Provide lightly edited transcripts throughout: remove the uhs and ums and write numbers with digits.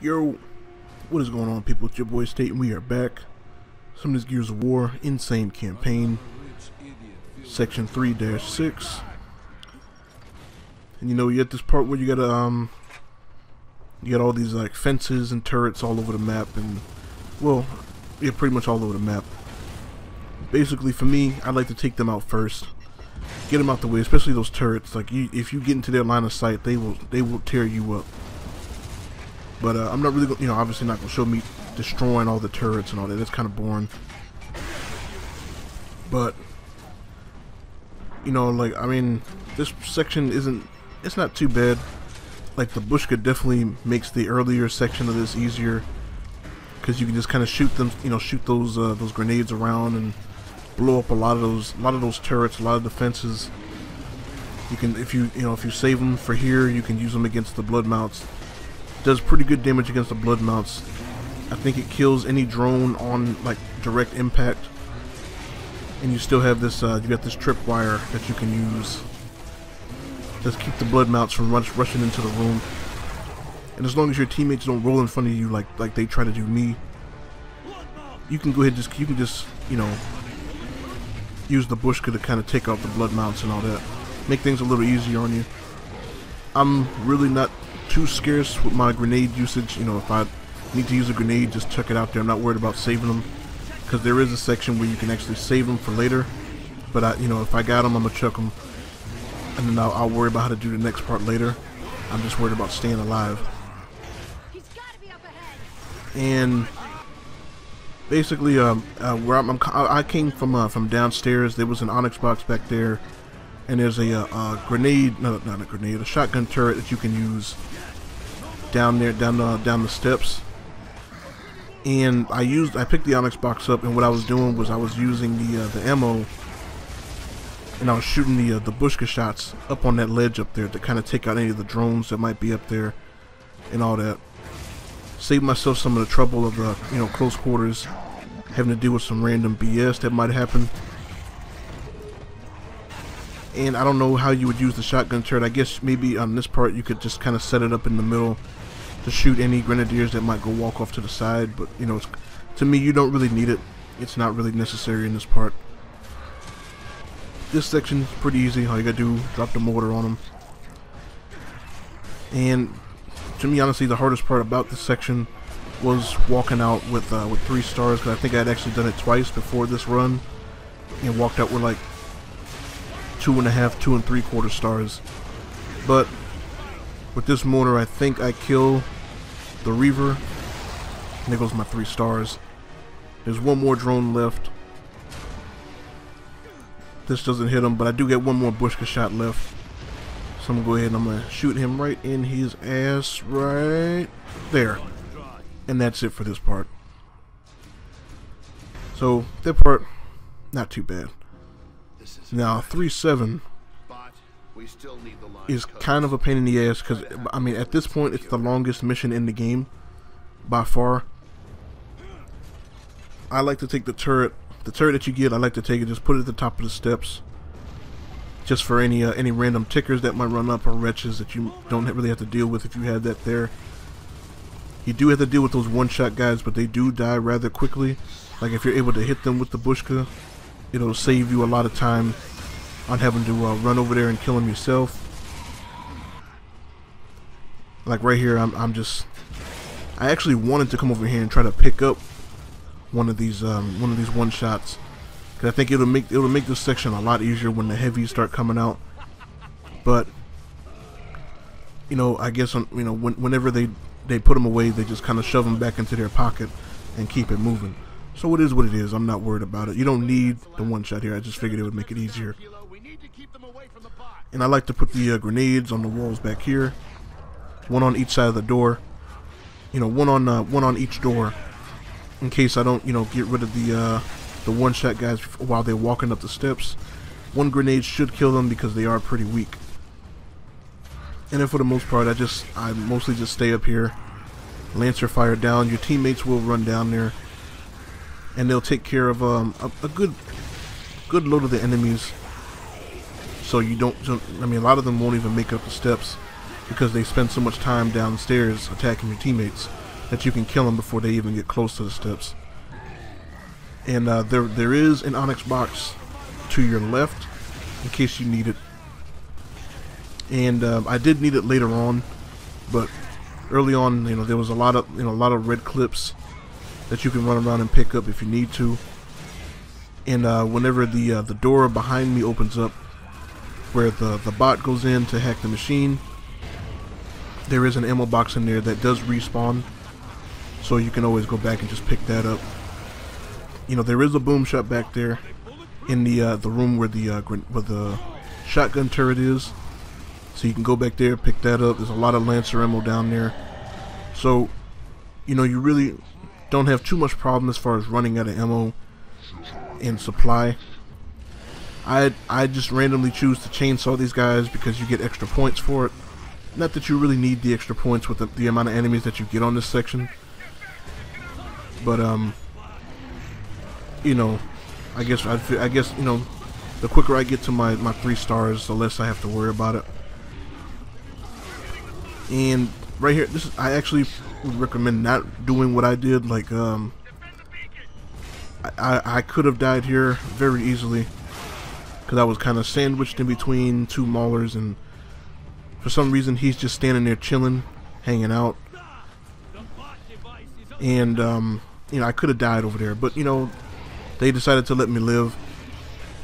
Yo, what is going on, people? It's your boy State, and we are back. Some of this Gears of War Insane Campaign, Section 3-6. And you at this part where you gotta, you got all these like fences and turrets all over the map, and well, yeah, pretty much all over the map. Basically, for me, I like to take them out first, get them out the way, especially those turrets. Like, if you get into their line of sight, they will tear you up. But I'm not really, obviously not gonna show me destroying all the turrets and all that. That's kind of boring. But like, I mean, this section it's not too bad. Like, the Bushka definitely makes the earlier section of this easier, because you can just kind of shoot them, shoot those grenades around and blow up a lot of those turrets, a lot of defenses. You can, if you save them for here, you can use them against the blood mounts. Does pretty good damage against the blood mounts. I think it kills any drone on like direct impact. And you still have this, you got this tripwire that you can use. Just keep the blood mounts from rushing into the room. And as long as your teammates don't roll in front of you like they try to do me, you can go ahead you can just use the Bushka to kind of take out the blood mounts and all that. Make things a little easier on you. I'm really not too scarce with my grenade usage. If I need to use a grenade, just chuck it out there. I'm not worried about saving them, because there is a section where you can actually save them for later. But if I got them, I'm gonna chuck them, and then I'll worry about how to do the next part later. I'm just worried about staying alive. And basically, where I came from downstairs. There was an onyx box back there, and there's a grenade, not a grenade, a shotgun turret that you can use down there, down the steps. And I picked the onyx box up, and what I was doing was I was using the ammo, and I was shooting the Bushka shots up on that ledge up there to kind of take out any of the drones that might be up there and all that. Save myself some of the trouble of close quarters, having to deal with some random BS that might happen. And I don't know how you would use the shotgun turret. I guess maybe on this part you could just kind of set it up in the middle to shoot any grenadiers that might go walk off to the side. But to me, you don't really need it. It's not really necessary in this part. This section is pretty easy. All you gotta do, drop the mortar on them. And to me, honestly, the hardest part about this section was walking out with 3 stars, because I think I had actually done it twice before this run, and walked out with like 2.5, 2 3/4 stars. But with this mortar, I think I kill the Reaver, and there goes my 3 stars. There's one more drone left. This doesn't hit him, but I do get one more Bushka shot left. So I'm gonna go ahead and I'm gonna shoot him right in his ass right there. And that's it for this part. So that part, not too bad. Now 3-7 is kind of a pain in the ass, because I mean, at this point it's the longest mission in the game by far. I like to take the turret that you get. I like to take it, just put it at the top of the steps, just for any random tickers that might run up, or wretches that you don't really have to deal with if you have that there. You do have to deal with those one-shot guys, but they do die rather quickly. Like, if you're able to hit them with the Bushka, it'll save you a lot of time on having to run over there and kill them yourself. Like right here, I actually wanted to come over here and try to pick up one of these one shots, because I think it'll make this section a lot easier when the heavies start coming out. But I guess whenever they put them away, they just kind of shove them back into their pocket and keep it moving. So it is what it is. I'm not worried about it. You don't need the one shot here. I just figured it would make it easier. And I like to put the grenades on the walls back here, one on each side of the door. One on each door, in case I don't get rid of the one shot guys while they're walking up the steps. One grenade should kill them, because they are pretty weak. And then for the most part, I mostly just stay up here, lancer fire down. Your teammates will run down there, and they'll take care of a good load of the enemies. So you don't, I mean, a lot of them won't even make up the steps, because they spend so much time downstairs attacking your teammates. that you can kill them before they even get close to the steps. And there is an onyx box to your left in case you need it. And I did need it later on, but early on, you know, there was a lot of red clips that you can run around and pick up if you need to. And whenever the door behind me opens up, where the bot goes in to hack the machine, there is an ammo box in there that does respawn, so you can always go back and just pick that up. You know, there is a boom shot back there in the room where the shotgun turret is, so you can go back there, pick that up. There's a lot of Lancer ammo down there, so you know, you really don't have too much problem as far as running out of ammo and supply. I just randomly choose to chainsaw these guys because you get extra points for it. Not that you really need the extra points with the amount of enemies that you get on this section, but you know, I guess you know, the quicker I get to my 3 stars, the less I have to worry about it. And right here, I actually would recommend not doing what I did. Like I could have died here very easily because I was kind of sandwiched in between 2 maulers, and for some reason he's just standing there chilling, hanging out. And you know, I could have died over there, but you know, they decided to let me live,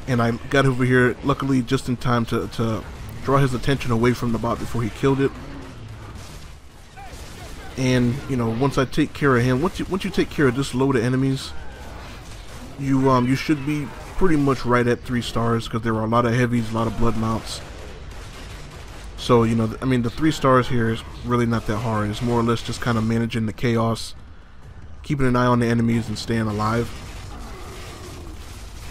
and I got over here luckily just in time to draw his attention away from the bot before he killed it. And you know, once I take care of him, once you take care of this load of enemies, you should be pretty much right at 3 stars, because there are a lot of heavies, a lot of blood mounts. So you know, I mean, the 3 stars here is really not that hard. It's more or less just kind of managing the chaos, keeping an eye on the enemies, and staying alive.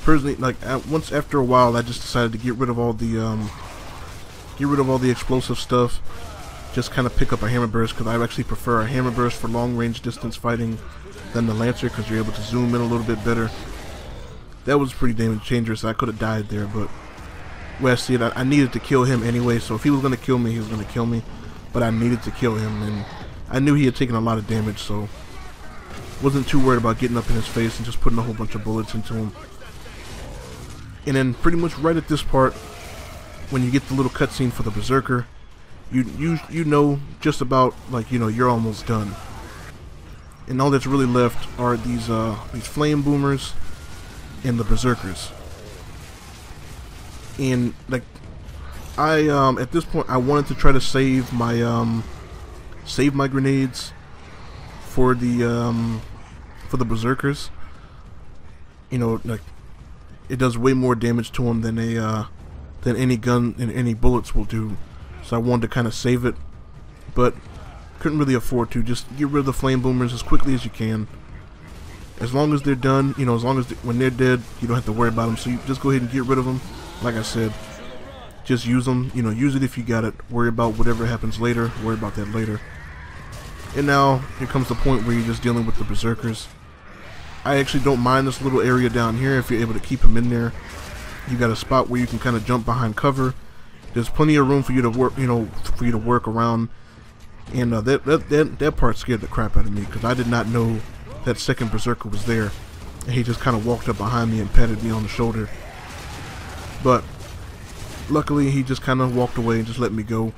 Personally, like once after a while, I just decided to get rid of all the explosive stuff. Just kind of pick up a hammer burst, because I actually prefer a hammer burst for long range distance fighting than the Lancer, because you're able to zoom in a little bit better. That was pretty dangerous. I could have died there, but where I see it, I needed to kill him anyway. So if he was going to kill me, he was going to kill me, but I needed to kill him, and I knew he had taken a lot of damage, so wasn't too worried about getting up in his face and just putting a whole bunch of bullets into him. And then pretty much right at this part, when you get the little cutscene for the Berserker, you know just about, like, you know, you're almost done. And all that's really left are these flame boomers and the Berserkers. And like, I at this point I wanted to try to save my grenades for the Berserkers. You know, like, it does way more damage to them than any gun and any bullets will do. So I wanted to kind of save it, but couldn't really afford to. Just get rid of the flame boomers as quickly as you can. As long as they're done, you know, as long as when they're dead, you don't have to worry about them. So you just go ahead and get rid of them. Like I said, just use them. You know, use it if you got it. Worry about whatever happens later. Worry about that later. And now here comes the point where you're just dealing with the Berserkers. I actually don't mind this little area down here if you're able to keep them in there. You got a spot where you can kind of jump behind cover. There's plenty of room for you to work, you know, for you to work around. And that part scared the crap out of me, because I did not know that second Berserker was there, and he just kind of walked up behind me and patted me on the shoulder. But luckily, he just kind of walked away and just let me go.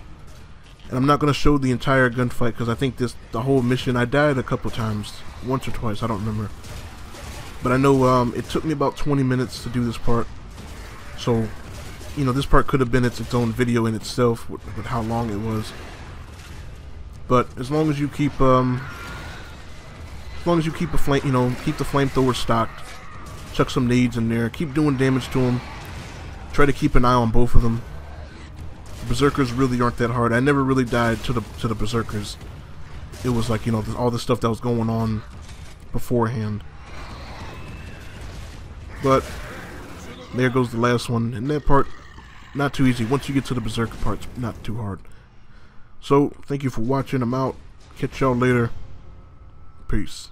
And I'm not going to show the entire gunfight, because I think the whole mission, I died a couple times, once or twice, I don't remember. But I know it took me about 20 minutes to do this part, so you know, this part could have been its own video in itself with how long it was. But as long as you keep a flame, you know, keep the flamethrower stocked, chuck some nades in there, keep doing damage to them. Try to keep an eye on both of them. The Berserkers really aren't that hard. I never really died to the Berserkers. It was like, you know, all the stuff that was going on beforehand. But there goes the last one, and that part, not too easy. Once you get to the Berserker part, it's not too hard. So, thank you for watching. I'm out. Catch y'all later. Peace.